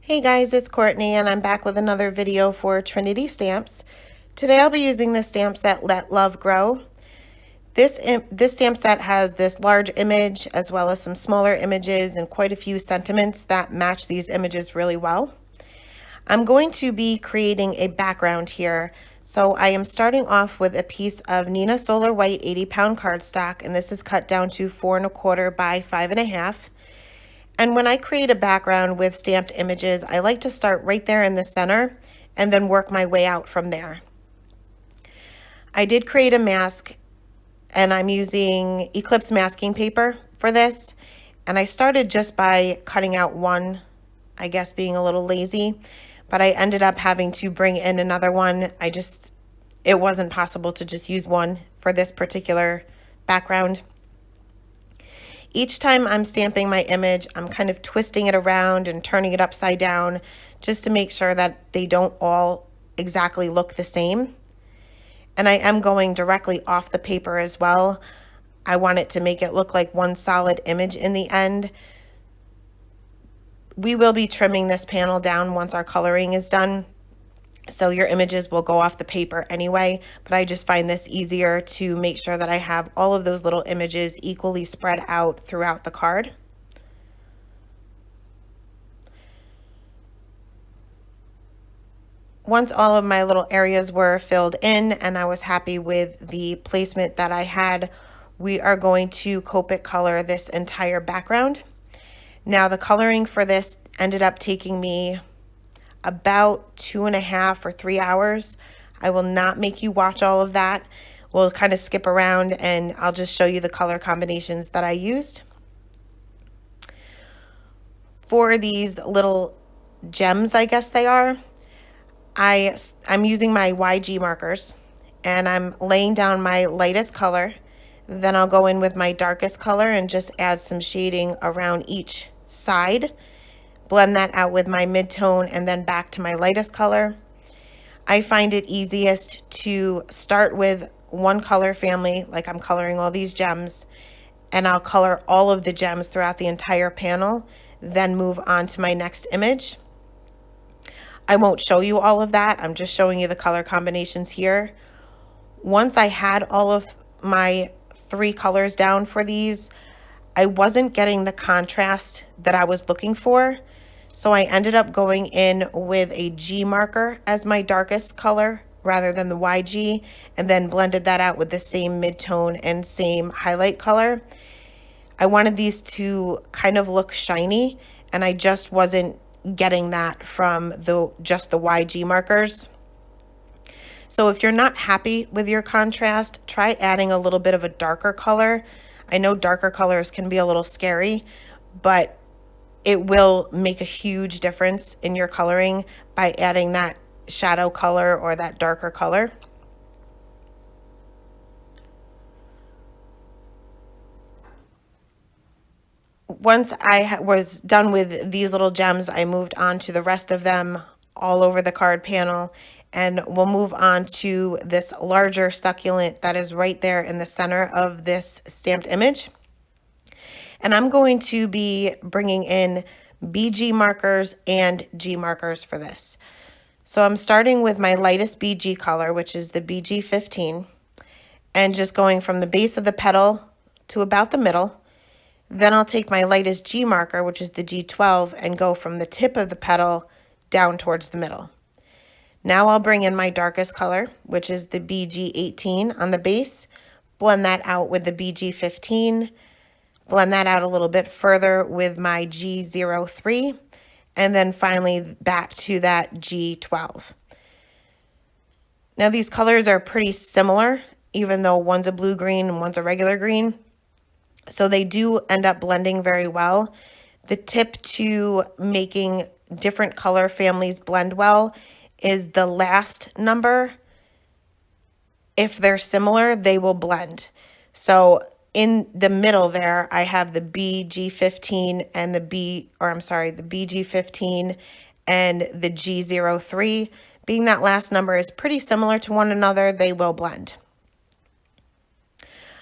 Hey guys, it's Courtney and I'm back with another video for Trinity stamps. Today I'll be using the stamp set Let Love Grow. This stamp set has this large image as well as some smaller images and quite a few sentiments that match these images really well. I'm going to be creating a background here. So I am starting off with a piece of Neenah Solar White 80-pound cardstock, and this is cut down to 4 1/4 by 5 1/2. And when I create a background with stamped images, I like to start right there in the center and then work my way out from there. I did create a mask and I'm using Eclipse masking paper for this. And I started just by cutting out one, I guess being a little lazy, but I ended up having to bring in another one. It wasn't possible to just use one for this particular background. Each time I'm stamping my image, I'm kind of twisting it around and turning it upside down just to make sure that they don't all exactly look the same. And I am going directly off the paper as well. I want it to make it look like one solid image in the end. We will be trimming this panel down once our coloring is done, so your images will go off the paper anyway, but I just find this easier to make sure that I have all of those little images equally spread out throughout the card. Once all of my little areas were filled in and I was happy with the placement that I had, we are going to Copic color this entire background. Now the coloring for this ended up taking me about 2.5 or 3 hours. I will not make you watch all of that. We'll kind of skip around and I'll just show you the color combinations that I used. For these little gems, I guess they are, I'm using my YG markers and I'm laying down my lightest color. Then I'll go in with my darkest color and just add some shading around each side. Blend that out with my mid-tone and then back to my lightest color. I find it easiest to start with one color family, like I'm coloring all these gems, and I'll color all of the gems throughout the entire panel, then move on to my next image. I won't show you all of that. I'm just showing you the color combinations here. Once I had all of my 3 colors down for these, I wasn't getting the contrast that I was looking for. So I ended up going in with a G marker as my darkest color rather than the YG, and then blended that out with the same mid-tone and same highlight color. I wanted these to kind of look shiny, and I just wasn't getting that from just the YG markers. So if you're not happy with your contrast, try adding a little bit of a darker color. I know darker colors can be a little scary, but it will make a huge difference in your coloring by adding that shadow color or that darker color. Once I was done with these little gems, I moved on to the rest of them all over the card panel, and we'll move on to this larger succulent that is right there in the center of this stamped image. And I'm going to be bringing in BG markers and G markers for this. So I'm starting with my lightest BG color, which is the BG 15, and just going from the base of the petal to about the middle. Then I'll take my lightest G marker, which is the G12, and go from the tip of the petal down towards the middle. Now I'll bring in my darkest color, which is the BG 18 on the base, blend that out with the BG 15, blend that out a little bit further with my G03, and then finally back to that G12. Now these colors are pretty similar, even though one's a blue-green and one's a regular green. So they do end up blending very well. The tip to making different color families blend well is the last number. If they're similar, they will blend. So in the middle there, I have the BG15 and the BG15 and the G03. Being that last number is pretty similar to one another, they will blend.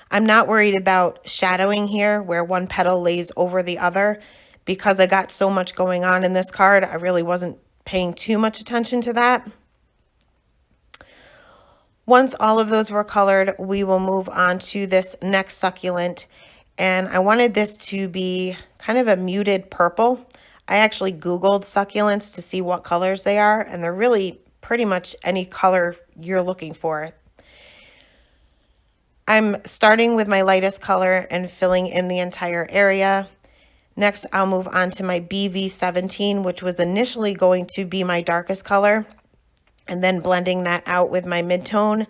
I'm not worried about shadowing here where one petal lays over the other because I got so much going on in this card, I really wasn't paying too much attention to that. Once all of those were colored, we will move on to this next succulent. And I wanted this to be kind of a muted purple. I actually Googled succulents to see what colors they are, and they're really pretty much any color you're looking for. I'm starting with my lightest color and filling in the entire area. Next, I'll move on to my BV17, which was initially going to be my darkest color, and then blending that out with my midtone.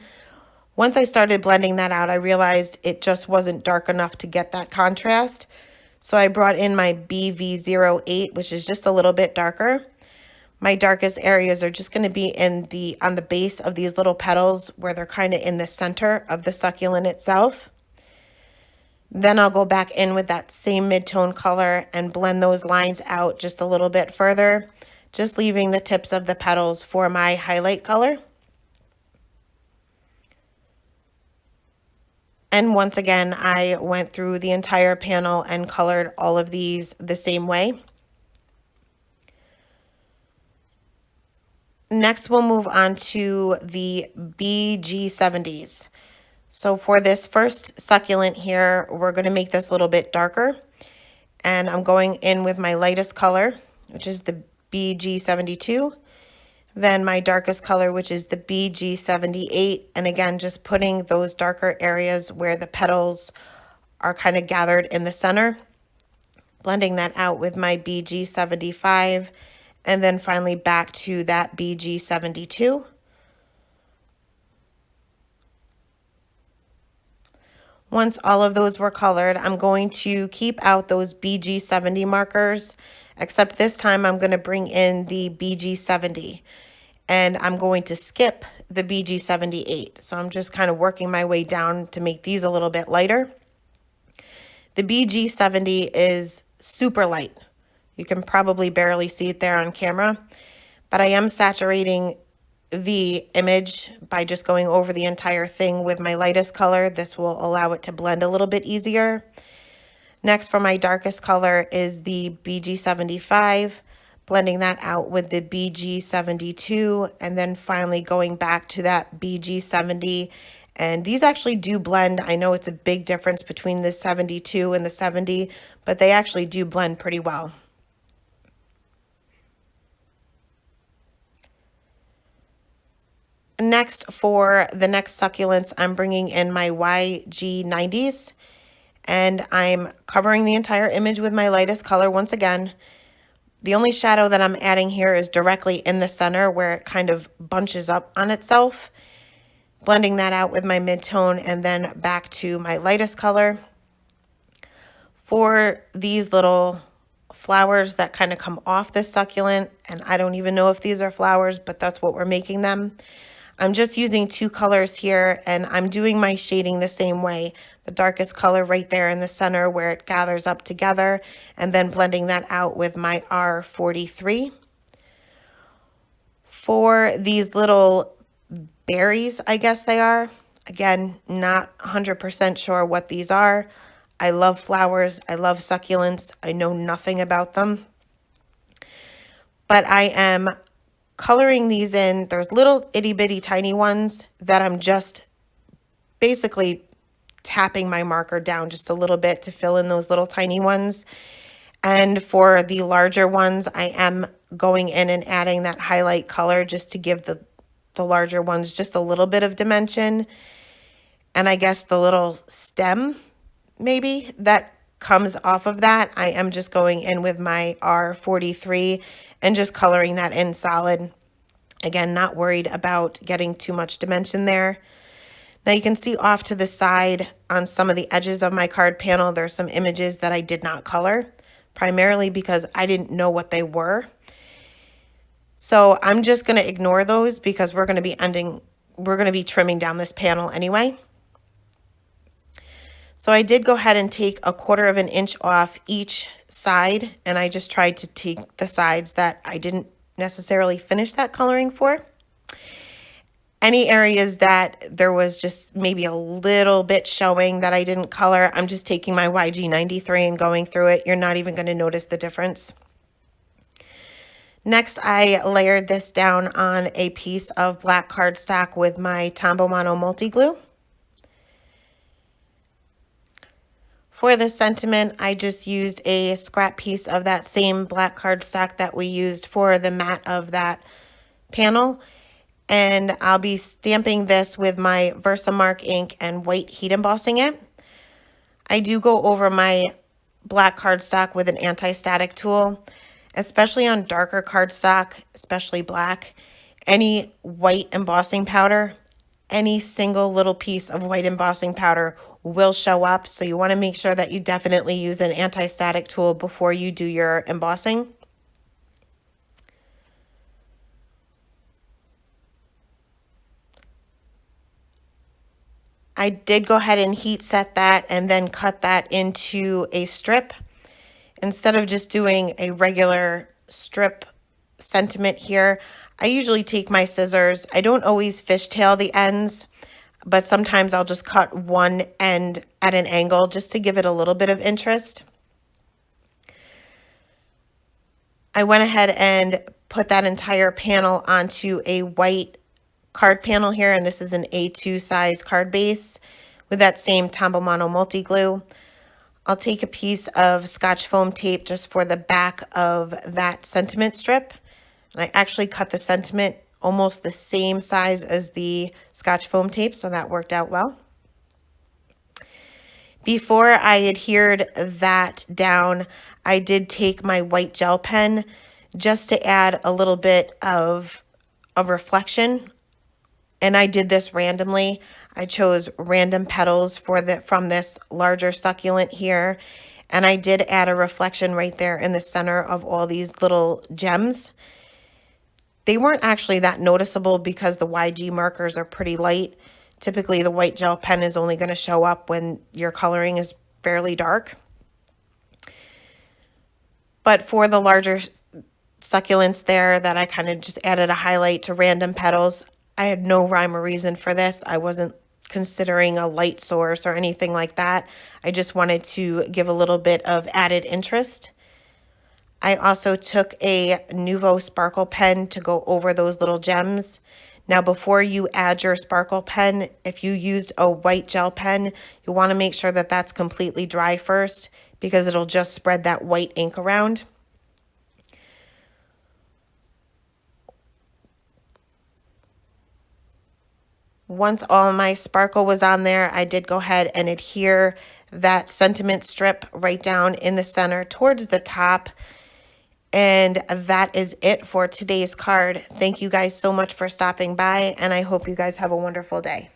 Once I started blending that out, I realized it just wasn't dark enough to get that contrast. So I brought in my BV08, which is just a little bit darker. My darkest areas are just going to be on the base of these little petals where they're kind of in the center of the succulent itself. Then I'll go back in with that same mid-tone color and blend those lines out just a little bit further, just leaving the tips of the petals for my highlight color. And once again, I went through the entire panel and colored all of these the same way. Next, we'll move on to the BG70s. So for this first succulent here, we're going to make this a little bit darker. And I'm going in with my lightest color, which is the BG72. Then my darkest color, which is the BG78. And again, just putting those darker areas where the petals are kind of gathered in the center. Blending that out with my BG75. And then finally back to that BG72. Once all of those were colored, I'm going to keep out those BG70 markers, except this time I'm going to bring in the BG70. And I'm going to skip the BG78. So I'm just kind of working my way down to make these a little bit lighter. The BG70 is super light. You can probably barely see it there on camera, but I am saturating the image by just going over the entire thing with my lightest color. This will allow it to blend a little bit easier. Next, for my darkest color is the BG75, blending that out with the BG72, and then finally going back to that BG70. And these actually do blend. I know it's a big difference between the 72 and the 70, but they actually do blend pretty well. Next, for the next succulents, I'm bringing in my YG90s, and I'm covering the entire image with my lightest color once again. The only shadow that I'm adding here is directly in the center where it kind of bunches up on itself. Blending that out with my mid-tone and then back to my lightest color. For these little flowers that kind of come off this succulent, and I don't even know if these are flowers, but that's what we're making them. I'm just using two colors here, and I'm doing my shading the same way. The darkest color right there in the center where it gathers up together, and then blending that out with my R43. For these little berries, I guess they are, again, not 100% sure what these are. I love flowers. I love succulents. I know nothing about them. But I am coloring these in. There's little itty bitty tiny ones that I'm just basically tapping my marker down just a little bit to fill in those little tiny ones. And for the larger ones, I am going in and adding that highlight color just to give the larger ones just a little bit of dimension. And I guess the little stem maybe that comes off of that, I am just going in with my R43 and just coloring that in solid. Again, not worried about getting too much dimension there. Now you can see off to the side on some of the edges of my card panel, there's some images that I did not color, primarily because I didn't know what they were. So I'm just going to ignore those because we're going to be trimming down this panel anyway. So I did go ahead and take 1/4 of an inch off each side, and I just tried to take the sides that I didn't necessarily finish that coloring for. Any areas that there was just maybe a little bit showing that I didn't color, I'm just taking my YG93 and going through it. You're not even going to notice the difference. Next, I layered this down on a piece of black cardstock with my Tombow Mono multi-glue. For this sentiment, I just used a scrap piece of that same black cardstock that we used for the mat of that panel. And I'll be stamping this with my Versamark ink and white heat embossing it. I do go over my black cardstock with an anti-static tool, especially on darker cardstock, especially black. Any white embossing powder, any single little piece of white embossing powder will show up. So you want to make sure that you definitely use an anti-static tool before you do your embossing. I did go ahead and heat set that and then cut that into a strip. Instead of just doing a regular strip sentiment here, I usually take my scissors. I don't always fishtail the ends, but sometimes I'll just cut one end at an angle just to give it a little bit of interest. I went ahead and put that entire panel onto a white card panel here, and this is an A2 size card base with that same Tombow Mono multi-glue. I'll take a piece of Scotch foam tape just for the back of that sentiment strip. And I actually cut the sentiment almost the same size as the Scotch foam tape, so that worked out well. Before I adhered that down, I did take my white gel pen just to add a little bit of reflection. And I did this randomly. I chose random petals from this larger succulent here. And I did add a reflection right there in the center of all these little gems. They weren't actually that noticeable because the YG markers are pretty light. Typically, the white gel pen is only going to show up when your coloring is fairly dark. But for the larger succulents there that I kind of just added a highlight to random petals, I had no rhyme or reason for this. I wasn't considering a light source or anything like that. I just wanted to give a little bit of added interest. I also took a Nuvo sparkle pen to go over those little gems. Now, before you add your sparkle pen, if you used a white gel pen, you want to make sure that that's completely dry first because it'll just spread that white ink around. Once all my sparkle was on there, I did go ahead and adhere that sentiment strip right down in the center towards the top. And that is it for today's card. Thank you guys so much for stopping by, and I hope you guys have a wonderful day.